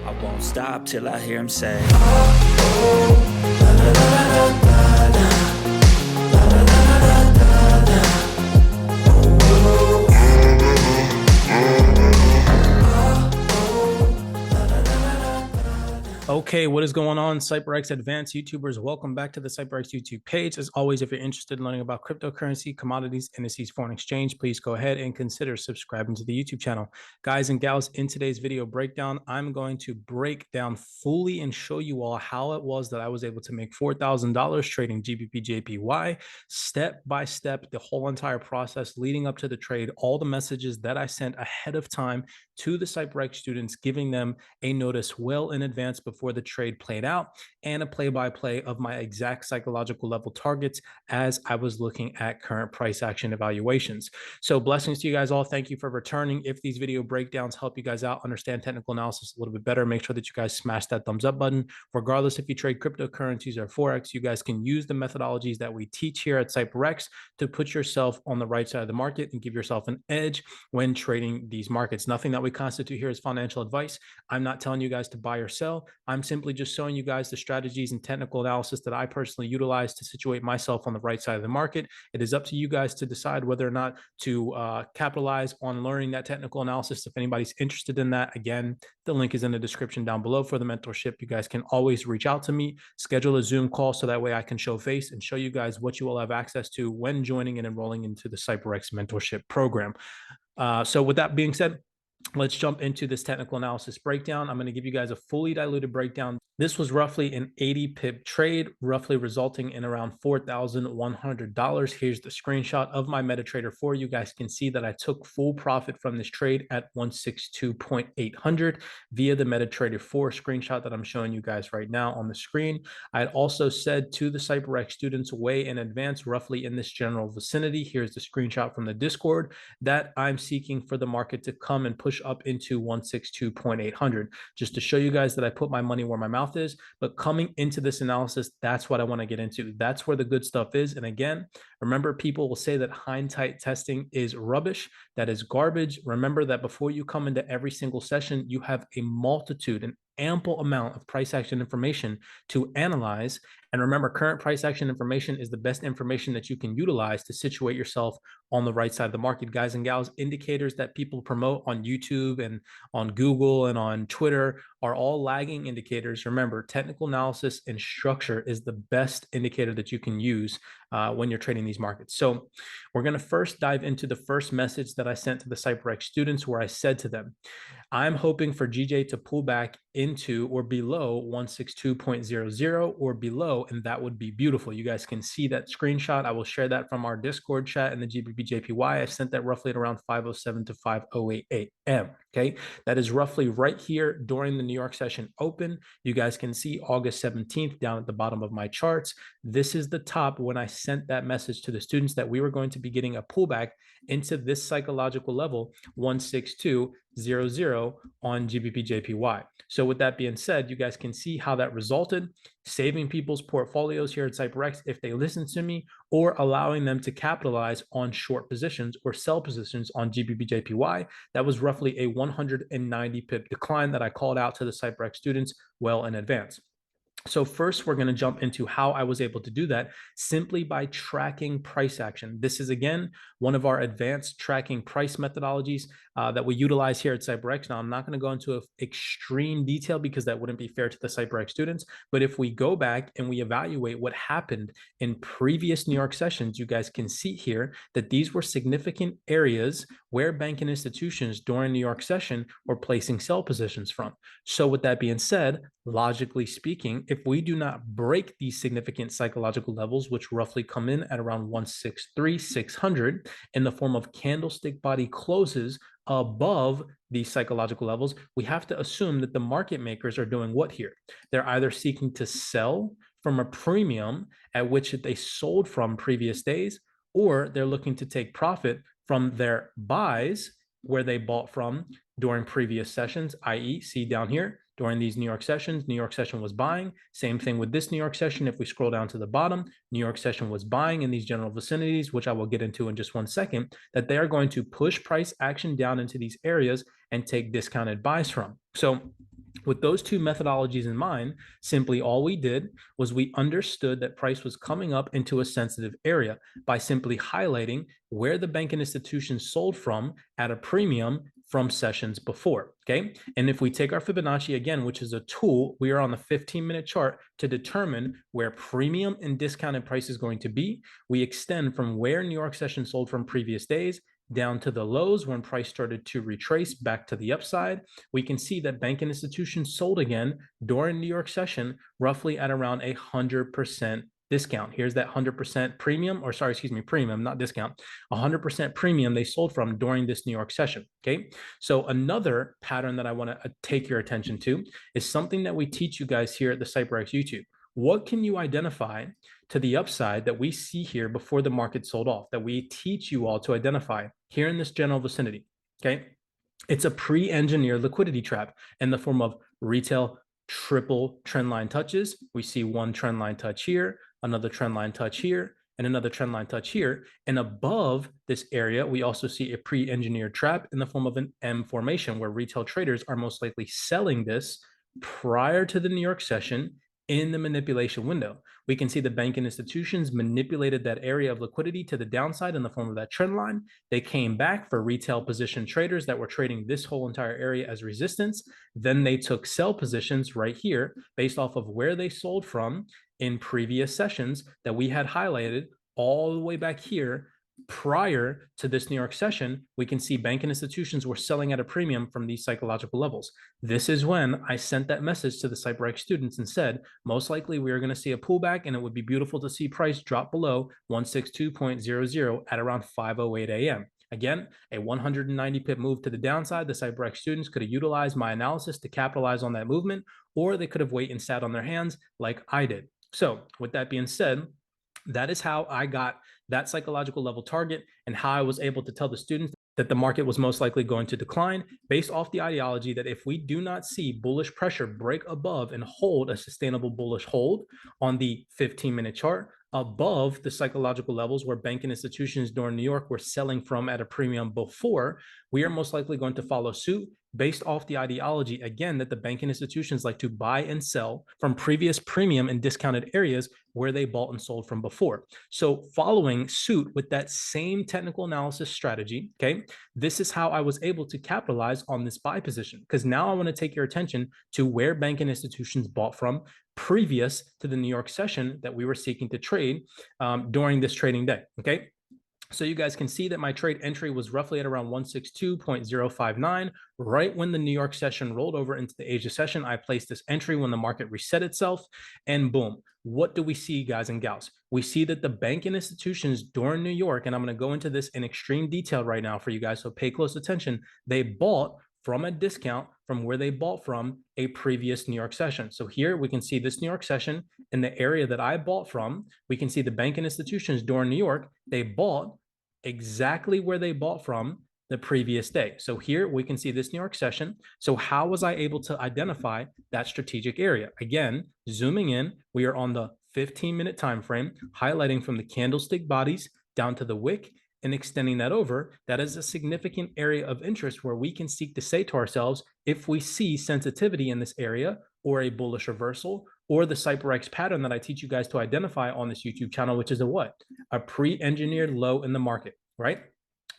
I won't stop till I hear him say, Okay, what is going on, CYPRX advanced YouTubers? Welcome back to the CYPRX YouTube page. As always, if you're interested in learning about cryptocurrency, commodities, indices, foreign exchange, please go ahead and consider subscribing to the YouTube channel. Guys and gals, in today's video breakdown, I'm going to break down fully and show you all how it was that I was able to make $4,000 trading GBP/JPY, step by step, the whole entire process leading up to the trade, all the messages that I sent ahead of time to the CYPRX students, giving them a notice well in advance before the trade played out, and a play-by-play of my exact psychological level targets as I was looking at current price action evaluations. So blessings to you guys all. Thank you for returning. If these video breakdowns help you guys out, understand technical analysis a little bit better, make sure that you guys smash that thumbs up button. Regardless if you trade cryptocurrencies or forex, you guys can use the methodologies that we teach here at CYPRX to put yourself on the right side of the market and give yourself an edge when trading these markets. Nothing that we constitute here is financial advice. I'm not telling you guys to buy or sell. I'm simply just showing you guys the strategies and technical analysis that I personally utilize to situate myself on the right side of the market. It is up to you guys to decide whether or not to capitalize on learning that technical analysis. If anybody's interested in that, again, the link is in the description down below for the mentorship. You guys can always reach out to me, schedule a Zoom call so that way I can show face and show you guys what you will have access to when joining and enrolling into the CYPRX mentorship program. So with that being said, let's jump into this technical analysis breakdown. I'm going to give you guys a fully diluted breakdown. This was roughly an 80 pip trade, roughly resulting in around $4,100. Here's the screenshot of my MetaTrader 4. You guys can see that I took full profit from this trade at 162.800 via the MetaTrader 4 screenshot that I'm showing you guys right now on the screen. I had also said to the CYPRX students way in advance, roughly in this general vicinity, here's the screenshot from the Discord, that I'm seeking for the market to come and push up into 162.800, just to show you guys that I put my money where my mouth is. But coming into this analysis, that's what I want to get into. That's where the good stuff is. And again, remember, people will say that hindsight testing is rubbish. That is garbage. Remember that before you come into every single session, you have a multitude, an ample amount of price action information to analyze. And remember, current price action information is the best information that you can utilize to situate yourself on the right side of the market. Guys and gals, indicators that people promote on YouTube and on Google and on Twitter are all lagging indicators. Remember, technical analysis and structure is the best indicator that you can use when you're trading these markets. So we're going to first dive into the first message that I sent to the CYPRX students, where I said to them, I'm hoping for GJ to pull back into or below 162.00 or below, and that would be beautiful. You guys can see that screenshot. I will share that from our Discord chat in the GBP/JPY. I sent that roughly at around 5:07 to 5:08 a.m. Okay, that is roughly right here during the New York session open. You guys can see August 17th down at the bottom of my charts. This is the top when I sent that message to the students that we were going to be getting a pullback into this psychological level, 162.00 on GBP/JPY. So with that being said, you guys can see how that resulted, saving people's portfolios here at CYPRX if they listen to me, or allowing them to capitalize on short positions or sell positions on GBP/JPY. That was roughly a 190 pip decline that I called out to the CYPRX students well in advance. So first, we're going to jump into how I was able to do that simply by tracking price action. This is, again, one of our advanced tracking price methodologies that we utilize here at CYPRX. Now, I'm not going to go into extreme detail because that wouldn't be fair to the CYPRX students. But if we go back and we evaluate what happened in previous New York sessions, you guys can see here that these were significant areas where banking institutions during New York session were placing sell positions from. So with that being said, logically speaking, if we do not break these significant psychological levels, which roughly come in at around 163,600 in the form of candlestick body closes above these psychological levels, we have to assume that the market makers are doing what here? They're either seeking to sell from a premium at which they sold from previous days, or they're looking to take profit from their buys where they bought from during previous sessions, i.e. see down here, during these New York sessions, New York session was buying. Same thing with this New York session. If we scroll down to the bottom, New York session was buying in these general vicinities, which I will get into in just one second, that they are going to push price action down into these areas and take discounted buys from. So With those two methodologies in mind, simply all we did was we understood that price was coming up into a sensitive area by simply highlighting where the banking institution sold from at a premium from sessions before. Okay. And if we take our Fibonacci again, which is a tool, we are on the 15-minute chart to determine where premium and discounted price is going to be. We extend from where New York session sold from previous days down to the lows when price started to retrace back to the upside. We can see that banking institutions sold again during New York session, roughly at around 100% discount. Here's that 100% premium, or sorry, excuse me, premium, not discount, 100% premium they sold from during this New York session. Okay. So another pattern that I want to take your attention to is something that we teach you guys here at the CYPRX YouTube. What can you identify to the upside that we see here before the market sold off, that we teach you all to identify here in this general vicinity? Okay. It's a pre-engineered liquidity trap in the form of retail triple trend line touches. We see one trend line touch here, another trend line touch here, and another trend line touch here. And above this area, we also see a pre-engineered trap in the form of an M formation, where retail traders are most likely selling this prior to the New York session in the manipulation window. We can see the banking institutions manipulated that area of liquidity to the downside in the form of that trend line. They came back for retail position traders that were trading this whole entire area as resistance. Then they took sell positions right here based off of where they sold from in previous sessions that we had highlighted all the way back here. Prior to this New York session, we can see banking institutions were selling at a premium from these psychological levels. This is when I sent that message to the CYPRX students and said, most likely we are going to see a pullback, and it would be beautiful to see price drop below 162.00 at around 5:08 a.m. Again, a 190 pip move to the downside. The CYPRX students could have utilized my analysis to capitalize on that movement, or they could have waited and sat on their hands like I did. So with that being said, that is how I got that psychological level target and how I was able to tell the students that the market was most likely going to decline based off the ideology that if we do not see bullish pressure break above and hold a sustainable bullish hold on the 15-minute chart above the psychological levels where banking institutions during New York were selling from at a premium before, we are most likely going to follow suit based off the ideology, again, that the banking institutions like to buy and sell from previous premium and discounted areas where they bought and sold from before. So following suit with that same technical analysis strategy, okay, this is how I was able to capitalize on this buy position, because now I want to take your attention to where banking institutions bought from previous to the New York session that we were seeking to trade during this trading day, okay? So you guys can see that my trade entry was roughly at around 162.059. Right when the New York session rolled over into the Asia session, I placed this entry when the market reset itself, and boom. What do we see, guys and gals? We see that the banking institutions during New York, and I'm going to go into this in extreme detail right now for you guys, so pay close attention. They bought from a discount from where they bought from a previous New York session. So here we can see this New York session in the area that I bought from. We can see the banking institutions during New York, they bought exactly where they bought from the previous day. So here we can see this New York session. So how was I able to identify that strategic area? Again, zooming in, we are on the 15-minute time frame, highlighting from the candlestick bodies down to the wick and extending that over. That is a significant area of interest where we can seek to say to ourselves, if we see sensitivity in this area or a bullish reversal or the CYPRX pattern that I teach you guys to identify on this YouTube channel, which is a what? A pre-engineered low in the market, right?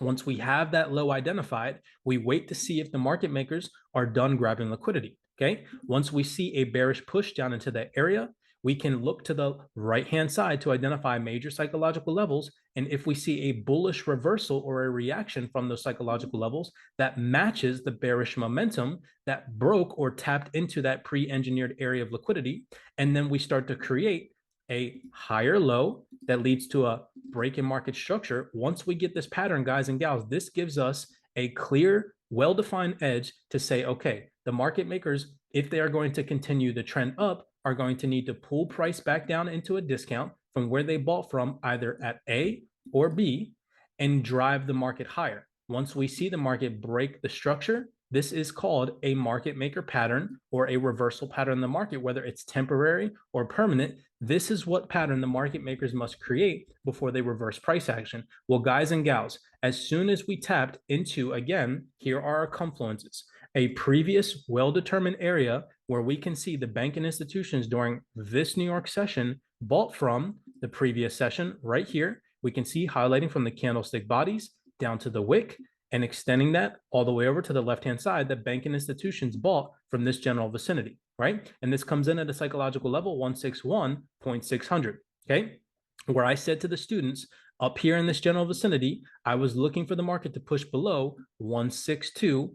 Once we have that low identified, we wait to see if the market makers are done grabbing liquidity, okay? Once we see a bearish push down into that area, we can look to the right-hand side to identify major psychological levels. And if we see a bullish reversal or a reaction from those psychological levels that matches the bearish momentum that broke or tapped into that pre-engineered area of liquidity, and then we start to create a higher low that leads to a break in market structure. Once we get this pattern, guys and gals, this gives us a clear, well-defined edge to say, okay, the market makers, if they are going to continue the trend up, are going to need to pull price back down into a discount from where they bought from either at A or B and drive the market higher. Once we see the market break the structure, this is called a market maker pattern or a reversal pattern in the market, whether it's temporary or permanent. This is what pattern the market makers must create before they reverse price action. Well, guys and gals, as soon as we tapped into, again, here are our confluences. a previous well-determined area where we can see the bank and institutions during this New York session bought from the previous session right here. We can see highlighting from the candlestick bodies down to the wick and extending that all the way over to the left-hand side, the bank and institutions bought from this general vicinity, right? And this comes in at a psychological level, 161.600, okay? Where I said to the students, up here in this general vicinity, I was looking for the market to push below 162.000.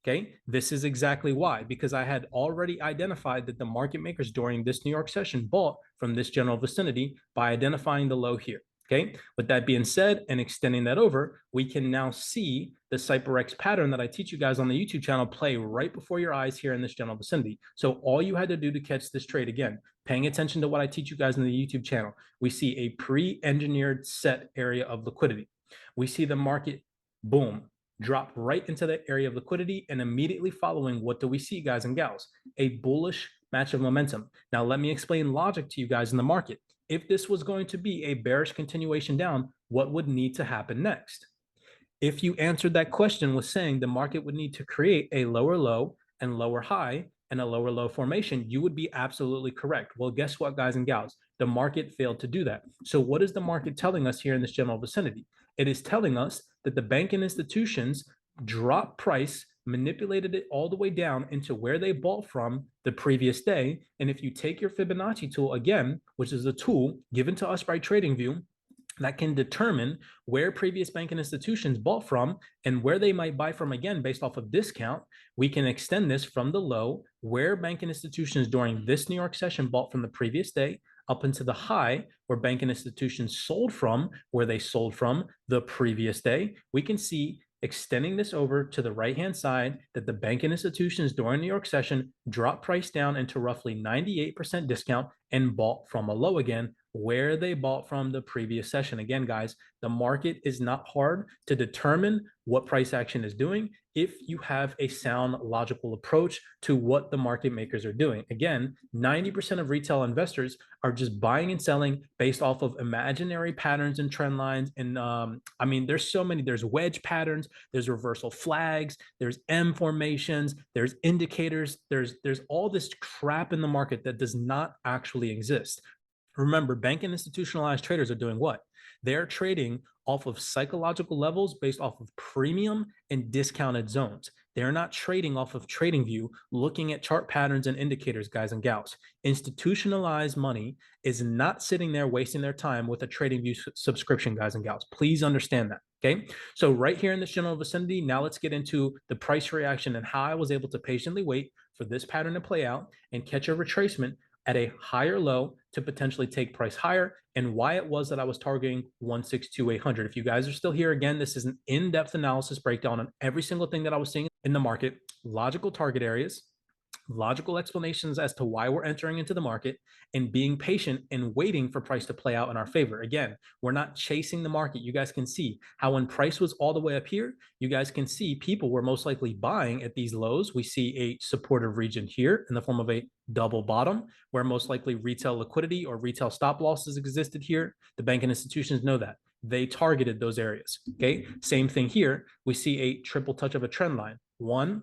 Okay, this is exactly why, because I had already identified that the market makers during this New York session bought from this general vicinity by identifying the low here. Okay, with that being said and extending that over, we can now see the CYPRX pattern that I teach you guys on the YouTube channel play right before your eyes here in this general vicinity. So all you had to do to catch this trade, again, paying attention to what I teach you guys on the YouTube channel, we see a pre-engineered set area of liquidity. We see the market, boom, drop right into that area of liquidity, and immediately following, what do we see, guys and gals? A bullish match of momentum. Now, let me explain logic to you guys in the market. If this was going to be a bearish continuation down, what would need to happen next? If you answered that question with saying the market would need to create a lower low and lower high and a lower low formation, you would be absolutely correct. Well, guess what, guys and gals? The market failed to do that. So what is the market telling us here in this general vicinity? It is telling us that the bank and institutions dropped price, manipulated it all the way down into where they bought from the previous day. And if you take your Fibonacci tool again, which is a tool given to us by TradingView that can determine where previous banking institutions bought from and where they might buy from again based off of discount, we can extend this from the low where banking institutions during this New York session bought from the previous day up into the high where banking institutions sold from, where they sold from the previous day. We can see extending this over to the right-hand side that the banking institutions during New York session dropped price down into roughly 98% discount and bought from a low again, where they bought from the previous session. Again, guys, the market is not hard to determine what price action is doing if you have a sound logical approach to what the market makers are doing. Again, 90% of retail investors are just buying and selling based off of imaginary patterns and trend lines. And I mean, there's so many, there's wedge patterns, there's reversal flags, there's M formations, there's indicators, there's all this crap in the market that does not actually exist. Remember, bank and institutionalized traders are doing what? They're trading off of psychological levels based off of premium and discounted zones. They're not trading off of TradingView, looking at chart patterns and indicators, guys and gals. Institutionalized money is not sitting there wasting their time with a TradingView subscription, guys and gals. Please understand that, okay? So right here in this general vicinity, now let's get into the price reaction and how I was able to patiently wait for this pattern to play out and catch a retracement at a higher low to potentially take price higher, and why it was that I was targeting 162,800. If you guys are still here, again, this is an in-depth analysis breakdown on every single thing that I was seeing in the market, logical target areas, logical explanations as to why we're entering into the market, and being patient and waiting for price to play out in our favor. Again, we're not chasing the market. You guys can see how when price was all the way up here, you guys can see people were most likely buying at these lows. We see a supportive region here in the form of a double bottom, where most likely retail liquidity or retail stop losses existed here. The banking institutions know that. They targeted those areas, okay? Same thing here. We see a triple touch of a trend line. 1,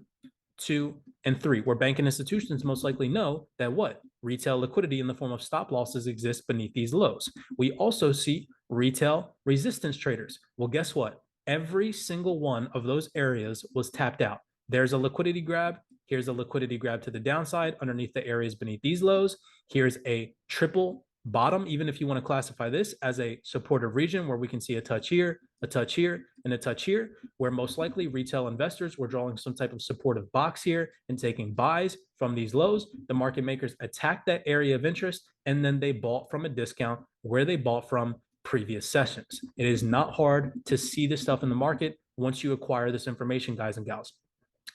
2, and 3, where banking institutions most likely know that what? Retail liquidity in the form of stop losses exists beneath these lows. We also see retail resistance traders. Well, guess what? Every single one of those areas was tapped out. There's a liquidity grab. Here's a liquidity grab to the downside underneath the areas beneath these lows. Here's a triple bottom, even if you want to classify this as a supportive region where we can see a touch here, a touch here, and a touch here, where most likely retail investors were drawing some type of supportive box here and taking buys from these lows. The market makers attacked that area of interest, and then they bought from a discount where they bought from previous sessions. It is not hard to see this stuff in the market once you acquire this information, guys and gals.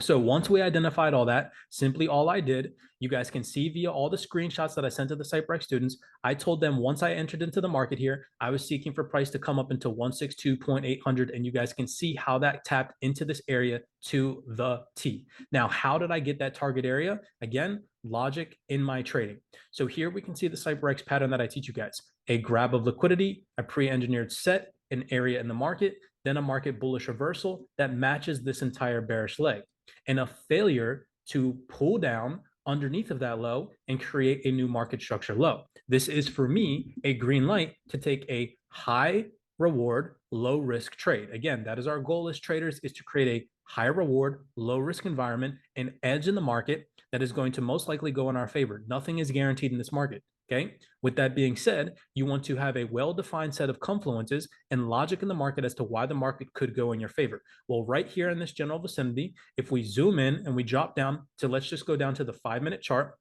So once we identified all that, simply all I did, you guys can see via all the screenshots that I sent to the CYPRX students, I told them once I entered into the market here, I was seeking for price to come up into 162.800, and you guys can see how that tapped into this area to the T. Now, how did I get that target area? Again, logic in my trading. So here we can see the CYPRX pattern that I teach you guys. A grab of liquidity, a pre-engineered set, an area in the market, then a market bullish reversal that matches this entire bearish leg, and a failure to pull down underneath of that low and create a new market structure low. This is, for me, a green light to take a high reward, low risk trade. Again, that is our goal as traders, is to create a high reward, low risk environment, an edge in the market that is going to most likely go in our favor. Nothing is guaranteed in this market. Okay. With that being said, you want to have a well-defined set of confluences and logic in the market as to why the market could go in your favor. Well, right here in this general vicinity, if we zoom in and we drop down to, let's just go down to the 5-minute chart,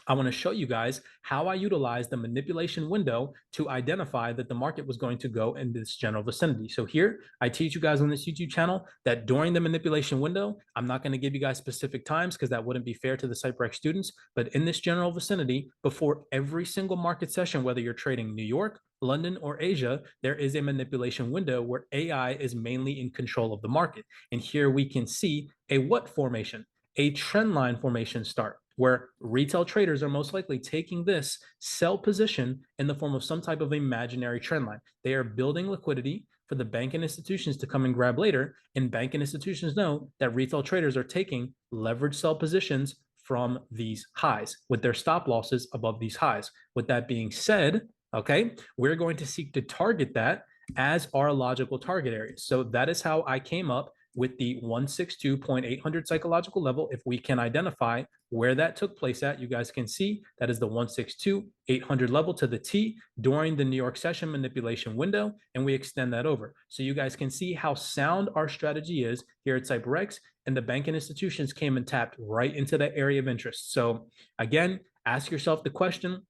I want to show you guys how I utilize the manipulation window to identify that the market was going to go in this general vicinity. So here, I teach you guys on this YouTube channel that during the manipulation window, I'm not going to give you guys specific times because that wouldn't be fair to the CYPRX students, but in this general vicinity, before every single market session, whether you're trading New York, London, or Asia, there is a manipulation window where AI is mainly in control of the market. And here we can see a what formation? A trend line formation start, where retail traders are most likely taking this sell position in the form of some type of imaginary trend line. They are building liquidity for the banking institutions to come and grab later, and banking institutions know that retail traders are taking leverage sell positions from these highs with their stop losses above these highs. With that being said, okay, we're going to seek to target that as our logical target areas. So that is how I came up with the 162.800 psychological level. If we can identify where that took place at, you guys can see that is the 162.800 level to the T during the New York session manipulation window, and we extend that over. So you guys can see how sound our strategy is here at CYPRX, and the banking institutions came and tapped right into that area of interest. So again, ask yourself the question,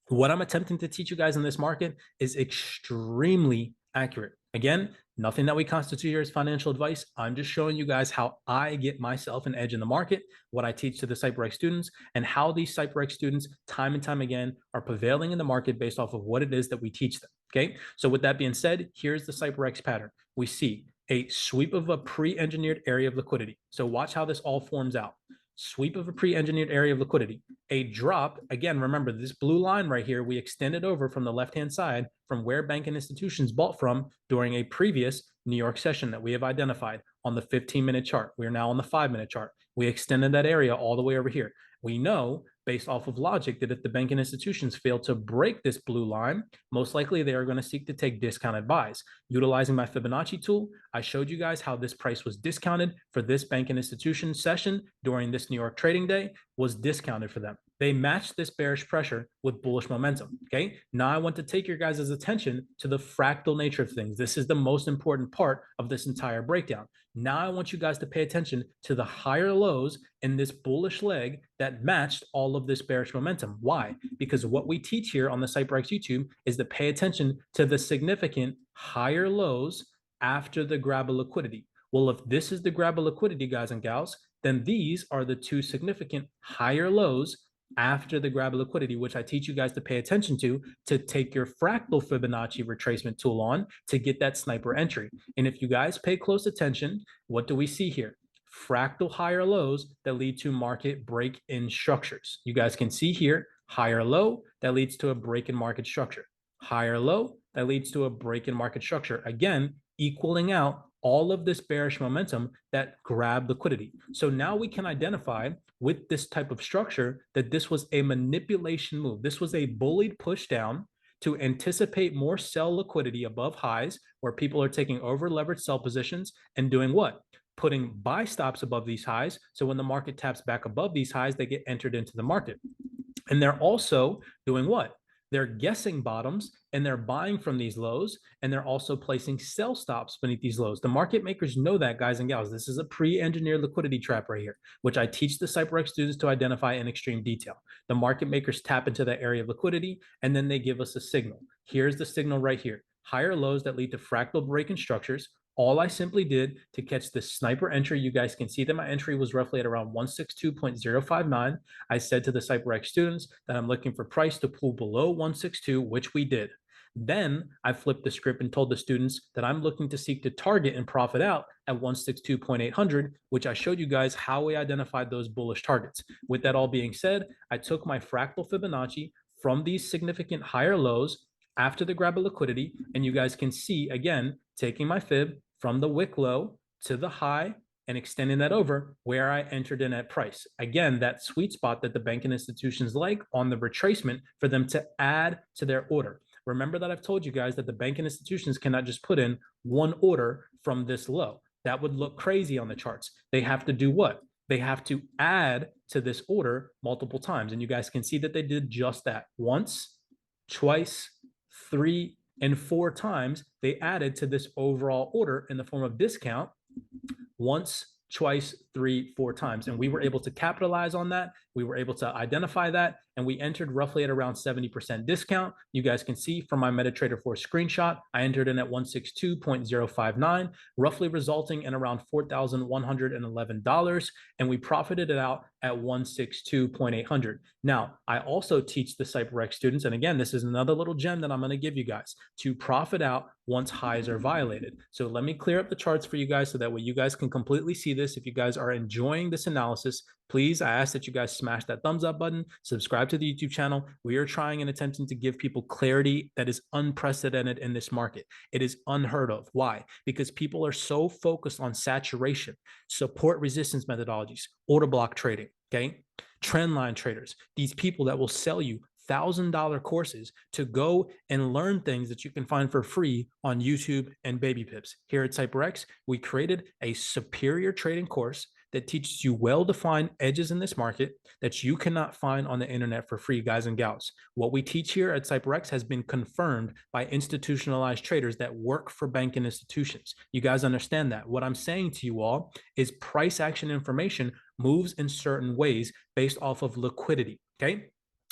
what I'm attempting to teach you guys in this market is extremely accurate. Again, nothing that we constitute here is financial advice. I'm just showing you guys how I get myself an edge in the market, what I teach to the CYPRX students, and how these CYPRX students time and time again are prevailing in the market based off of what it is that we teach them. Okay. So with that being said, here's the CYPRX pattern. We see a sweep of a pre-engineered area of liquidity. So watch how this all forms out. Sweep of a pre-engineered area of liquidity, a drop. Again, remember this blue line right here, we extended over from the left-hand side from where banking institutions bought from during a previous New York session that we have identified on the 15-minute chart. We are now on the 5-minute chart. We extended that area all the way over here. We know based off of logic that if the banking institutions fail to break this blue line, most likely they are going to seek to take discounted buys. Utilizing my Fibonacci tool, I showed you guys how this price was discounted for this banking institution session during this New York trading day, was discounted for them. They matched this bearish pressure with bullish momentum. Okay. Now I want to take your guys' attention to the fractal nature of things. This is the most important part of this entire breakdown. Now I want you guys to pay attention to the higher lows in this bullish leg that matched all of this bearish momentum. Why? Because what we teach here on the CYPRX YouTube is to pay attention to the significant higher lows after the grab of liquidity. Well, if this is the grab of liquidity, guys and gals, then these are the two significant higher lows after the grab of liquidity, which I teach you guys to pay attention to take your fractal Fibonacci retracement tool on to get that sniper entry. And if you guys pay close attention, what do we see here? Fractal higher lows that lead to market break-in structures. You guys can see here, higher low that leads to a break in market structure. Higher low that leads to a break in market structure. Again, equaling out all of this bearish momentum that grabbed liquidity. So now we can identify with this type of structure that this was a manipulation move. This was a bullied push down to anticipate more sell liquidity above highs where people are taking over leveraged sell positions and doing what? Putting buy stops above these highs. So when the market taps back above these highs, they get entered into the market. And they're also doing what? They're guessing bottoms and they're buying from these lows, and they're also placing sell stops beneath these lows. The market makers know that, guys and gals. This is a pre-engineered liquidity trap right here, which I teach the CYPRX students to identify in extreme detail. The market makers tap into that area of liquidity, and then they give us a signal. Here's the signal right here. Higher lows that lead to fractal break-in structures. All I simply did to catch this sniper entry, you guys can see that my entry was roughly at around 162.059. I said to the CYPRX students that I'm looking for price to pull below 162, which we did. Then I flipped the script and told the students that I'm looking to seek to target and profit out at 162.800, which I showed you guys how we identified those bullish targets. With that all being said, I took my fractal Fibonacci from these significant higher lows after the grab of liquidity. And you guys can see, again, taking my fib from the wick low to the high and extending that over where I entered in at price. Again, that sweet spot that the banking institutions like on the retracement for them to add to their order. Remember that I've told you guys that the banking institutions cannot just put in one order from this low. That would look crazy on the charts. They have to do what? They have to add to this order multiple times. And you guys can see that they did just that once, twice, 3, and 4 times. They added to this overall order in the form of discount once, twice, 3, 4 times. And we were able to capitalize on that. We were able to identify that, and we entered roughly at around 70% discount. You guys can see from my MetaTrader 4 screenshot, I entered in at 162.059, roughly resulting in around $4,111, and we profited it out at 162.800. Now, I also teach the CYPRX students, and again, this is another little gem that I'm going to give you guys, to profit out once highs are violated. So let me clear up the charts for you guys so that way you guys can completely see this. If you guys are enjoying this analysis, please, I ask that you guys smash that thumbs up button, subscribe to the YouTube channel. We are trying and attempting to give people clarity that is unprecedented in this market. It is unheard of. Why? Because people are so focused on saturation, support resistance methodologies, order block trading, okay? Trend line traders, these people that will sell you $1,000 courses to go and learn things that you can find for free on YouTube and Baby Pips. Here at CYPRX, we created a superior trading course that teaches you well-defined edges in this market that you cannot find on the internet for free, guys and gals. What we teach here at CYPRX has been confirmed by institutionalized traders that work for banking institutions. You guys understand that. What I'm saying to you all is price action information moves in certain ways based off of liquidity, okay?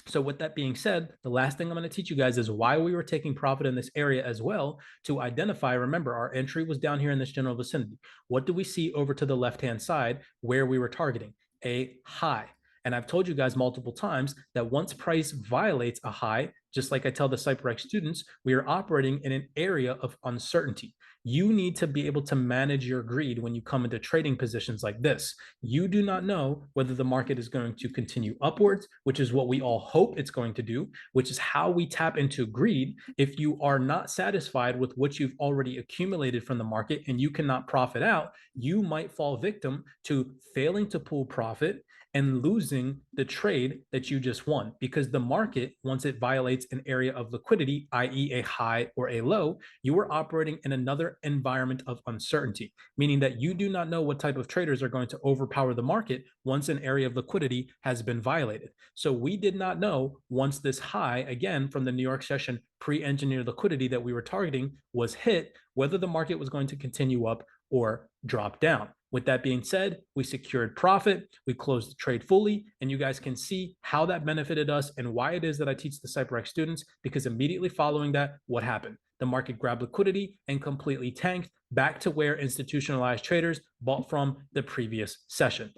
So with that being said, the last thing I'm going to teach you guys is why we were taking profit in this area as well, to identify, remember, our entry was down here in this general vicinity. What do we see over to the left-hand side where we were targeting? A high. And I've told you guys multiple times that once price violates a high, just like I tell the CYPRX students, we are operating in an area of uncertainty. You need to be able to manage your greed when you come into trading positions like this. You do not know whether the market is going to continue upwards, which is what we all hope it's going to do, which is how we tap into greed. If you are not satisfied with what you've already accumulated from the market and you cannot profit out, you might fall victim to failing to pull profit and losing the trade that you just won, because the market, once it violates an area of liquidity, i.e. a high or a low, you are operating in another environment of uncertainty, meaning that you do not know what type of traders are going to overpower the market once an area of liquidity has been violated. So we did not know once this high, again, from the New York session, pre-engineered liquidity that we were targeting was hit, whether the market was going to continue up or drop down. With that being said, we secured profit, we closed the trade fully, and you guys can see how that benefited us and why it is that I teach the CYPRX students, because immediately following that, what happened? The market grabbed liquidity and completely tanked back to where institutionalized traders bought from the previous session.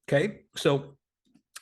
Okay, so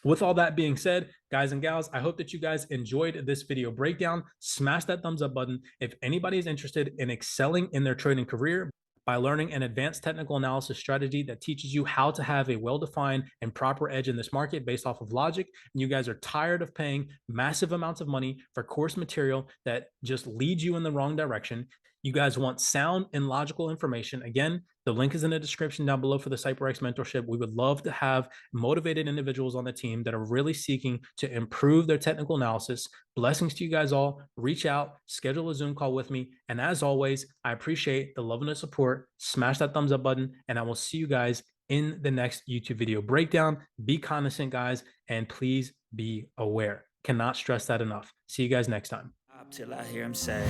with all that being said, guys and gals, I hope that you guys enjoyed this video breakdown. Smash that thumbs up button. If anybody is interested in excelling in their trading career by learning an advanced technical analysis strategy that teaches you how to have a well-defined and proper edge in this market based off of logic, and you guys are tired of paying massive amounts of money for course material that just leads you in the wrong direction, you guys want sound and logical information, again, the link is in the description down below for the CYPRX mentorship. We would love to have motivated individuals on the team that are really seeking to improve their technical analysis. Blessings to you guys all. Reach out, schedule a Zoom call with me. And as always, I appreciate the love and the support. Smash that thumbs up button, and I will see you guys in the next YouTube video breakdown. Be cognizant, guys, and please be aware. Cannot stress that enough. See you guys next time. Till I hear him say